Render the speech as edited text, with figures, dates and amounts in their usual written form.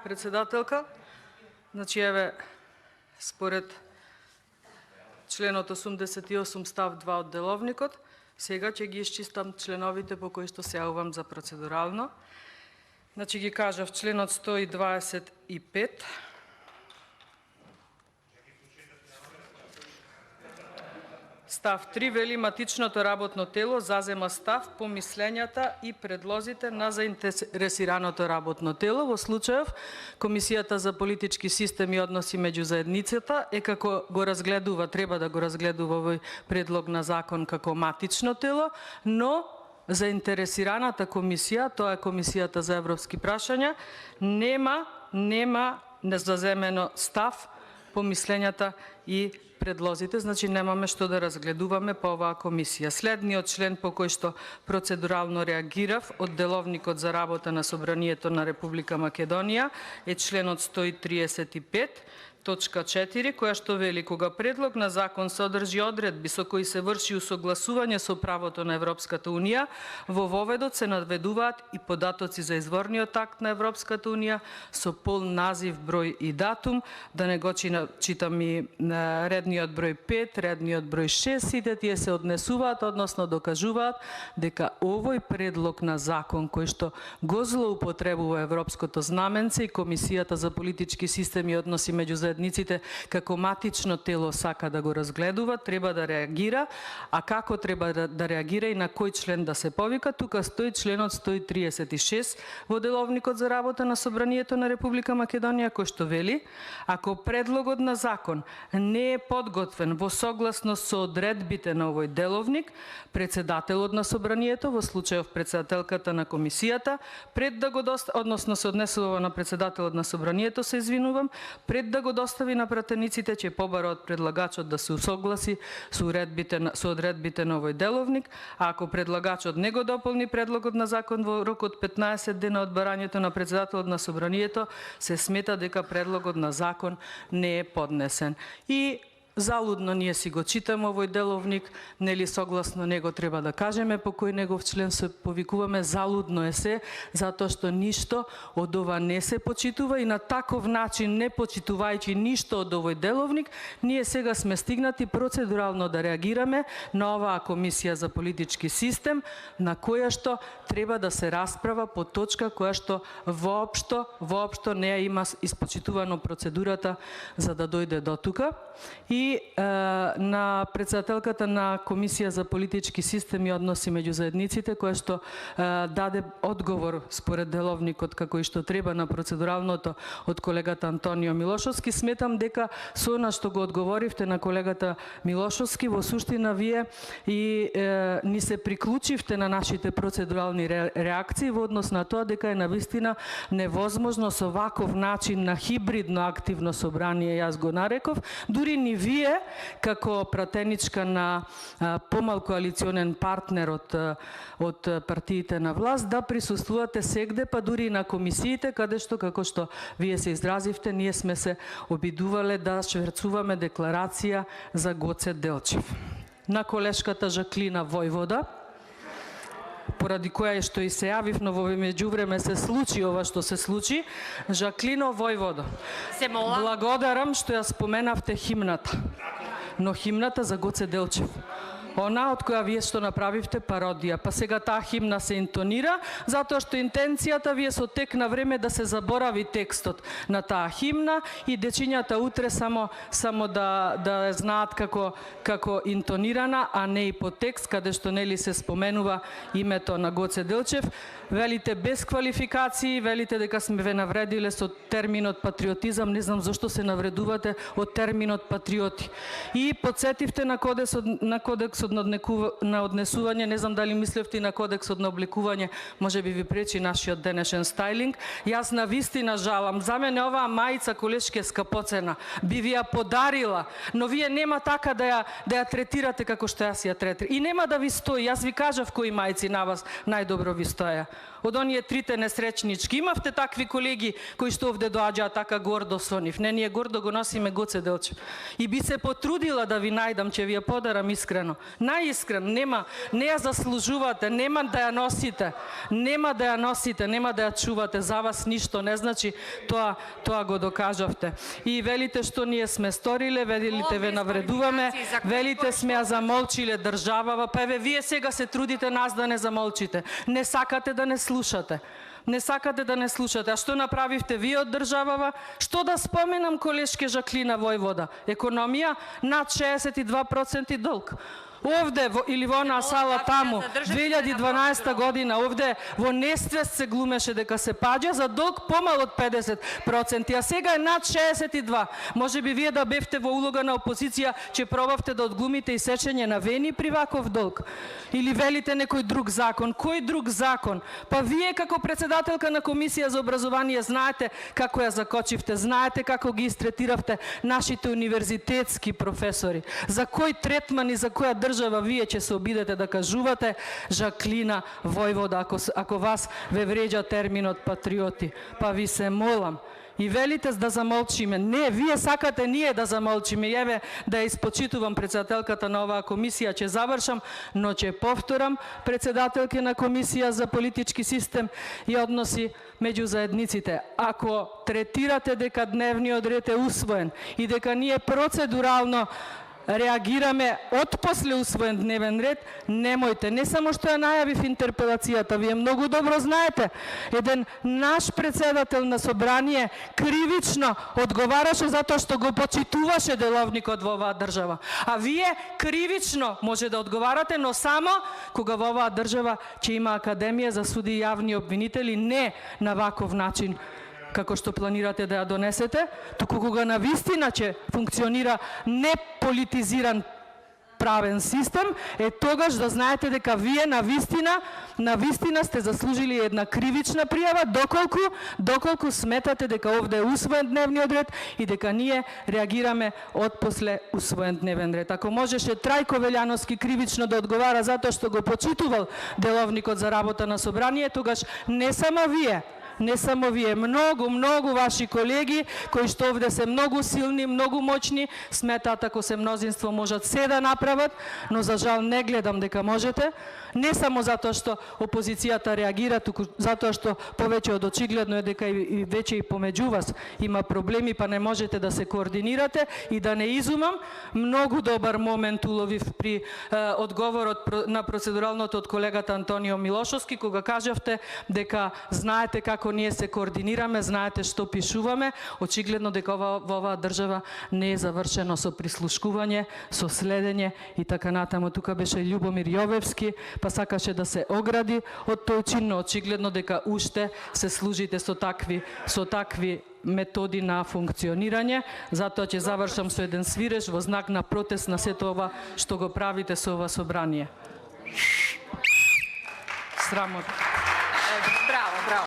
председателка. Значи, еве, според членот 88 став 2 од деловникот, сега ќе ги исчистам членовите по кои што се јавувам за процедурално. Значи ги кажав членот 125, став 3 вели матичното работно тело зазема став по мислењата и предлозите на заинтересираното работно тело. Во случајов Комисијата за политички систем и односи меѓу заедницата е како го разгледува, треба да го разгледува овој предлог на закон како матично тело, но заинтересираната комисија, тоа е Комисијата за европски прашања, нема незаземено став по мислењата и предлозите, значи немаме што да разгледуваме по оваа комисија. Следниот член по кој што процедурално реагирав од деловникот за работа на Собранието на Република Македонија е членот 135, точка 4, која што вели кога предлог на закон содржи одредби со кои се врши усогласување со правото на Европската унија, во воведот се наведуваат и податоци за изворниот акт на Европската унија со пол назив, број и датум, да не го читам и редниот број 5, редниот број 6, сите тие се однесуваат, односно докажуваат дека овој предлог на закон кој што го злоупотребува европското знаменце и Комисијата за политички системи и односи меѓу заедниците како матично тело сака да го разгледува, треба да реагира, а како треба да реагира и на кој член да се повика, тука стои членот 136 во деловникот за работа на Собранието на Република Македонија, кој што вели, ако предлогот на закон не е подготвен во согласност со одредбите на овој деловник, председателот на Собранието, во случајов председателката на комисијата, пред да го односно се однесува на председателот на Собранието, се извинувам, пред да го достави на пратениците, ќе побара од предлагачот да се усогласи со одредбите на овој деловник, а ако предлагачот не го дополни предлогот на закон во рок од 15 дена од барањето на председателот на Собранието, се смета дека предлогот на закон не е поднесен. И залудно ние си го читаме овој деловник, нели согласно него треба да кажеме по кој негов член се повикуваме, залудно е се, затоа што ништо од ова не се почитува и на таков начин, не почитувајќи ништо од овој деловник, ние сега сме стигнати процедурално да реагираме на оваа Комисија за политички систем, на која што треба да се расправа по точка која што воопшто не ја има испочитувано процедурата за да дојде до тука. И на председателката на Комисија за политички систем и односи меѓу заедниците, која што даде одговор според деловникот како и што треба на процедуралното од колегата Антонио Милошовски, сметам дека со она што го одговоривте на колегата Милошовски, во суштина вие и ни се приклучивте на нашите процедурални реакции во однос на тоа дека е навистина невозможно со ваков начин на хибридно активно собрание, јас го нареков, дури ни вие, како пратеничка на помал коалиционен партнер од партиите на власт, да присуствувате сегде, па дури на комисиите, каде што, како што вие се изразивте, ние сме се обидувале да шверцуваме декларација за Гоце Делчев. На колешката Жаклина Војвода, поради која што и се јавив, но во меѓувреме се случи ова што се случи. Жаклино Војводо, благодарам што ја споменавте химната, но химната за Гоце Делчев. Она од која вие што направивте пародија, па сега таа химна се интонира, затоа што интенцијата вие со тек на време да се заборави текстот на таа химна и дечињата утре само да знаат како интонирана, а не и по текст, каде што нели се споменува името на Гоце Делчев. Велите без квалификации, велите дека сме ве навредиле со терминот патриотизам, не знам зошто се навредувате од терминот патриоти. И подсетивте на кодексот на однесување, не знам дали мислевте и на кодексот на облекување, може би ви пречи нашиот денешен стайлинг. Јас навистина жалам, за мене оваа мајца колешки е скапоцена, би ви ја подарила, но вие нема така да ја третирате како што јас ја третирам. И нема да ви стои, јас ви кажав кои мајци на вас најдобро ви стоја. од оние трите несречнички. Имавте такви колеги кои што овде доаѓаат така гордо со нив. Не, ние гордо го носиме Гоце Делчев. И би се потрудила да ви најдам, че ви ја подарам искрено. Најискрено, не ја заслужувате, нема да ја носите. Нема да ја носите, нема да ја чувате. За вас ништо не значи, тоа го докажавте. И велите што ние сме сториле, велите ве навредуваме, велите сме ја замолчиле државава, па еве вие сега се трудите нас да не замолчите. Не сакате да не слушате. Не сакате да не слушате. А што направивте вие од државава? Што да споменам, колешке Жаклина Војвода? Економија над 62% долг. Овде или во онаа сала таму 2012 година овде во нествест се глумеше дека се паѓа за долг помал од 50%, а сега е над 62. Може би вие да бевте во улога на опозиција, че пробавте да одглумите и сечење на вени при ваков долг. Или велите некој друг закон. Кој друг закон? Па вие како председателка на Комисија за образование знаете како ја закочивте, знаете како ги истретиравте нашите универзитетски професори. За кој третман и за која држава вие ќе се обидете да кажувате Жаклина Војвода, ако вас ве вреđа терминот патриоти. Па ви се молам. И велите да замолчиме. Не, вие сакате ние да замолчиме. Еве да ја испочитувам председателката на оваа комисија, ќе завршам, но ќе повторам председателки на Комисија за политички систем и односи меѓу заедниците. Ако третирате дека дневниот ред е усвоен и дека ние процедурално реагираме од после усвоен дневен ред, немојте. Не само што ја најавив интерпелацијата, вие многу добро знаете, еден наш председател на собрание кривично одговараше затоа што го почитуваше деловникот во оваа држава. А вие кривично може да одговарате, но само кога во оваа држава ќе има Академија за суди и јавни обвинители, не на ваков начин како што планирате да ја донесете, туку кога навистина ќе функционира неполитизиран правен систем, е тогаш да знаете дека вие навистина сте заслужили една кривична пријава, доколку сметате дека овде е усвоен дневниот ред и дека ние реагираме од после усвоен дневен ред. Ако можеше Трајко Велјановски кривично да одговара затоа што го почитувал деловникот за работа на собрание, тогаш не само вие, многу ваши колеги кои што овде се многу силни, многу моćни, сметаат ако се мнозинство можат се да направат, но за жал не гледам дека можете, не само затоа што опозицијата реагира, туку затоа што повеќе од очигледно е дека и веќе и помеѓу вас има проблеми, па не можете да се координирате. И да не изумам, многу добар момент уловив при одговорот на процедуралното од колегата Антонио Милошовски, кога кажавте дека знаете како ние се координираме, знаете што пишуваме. Очигледно дека во оваа држава не е завршено со прислушкување, со следење и така натаму. Тука беше Љубомир Јовевски, па сакаше да се огради од тој чин, но очигледно дека уште се служите со такви методи на функционирање. Затоа ќе завршам со еден свиреж во знак на протест на сето ова што го правите со ова собрание. Срамотно.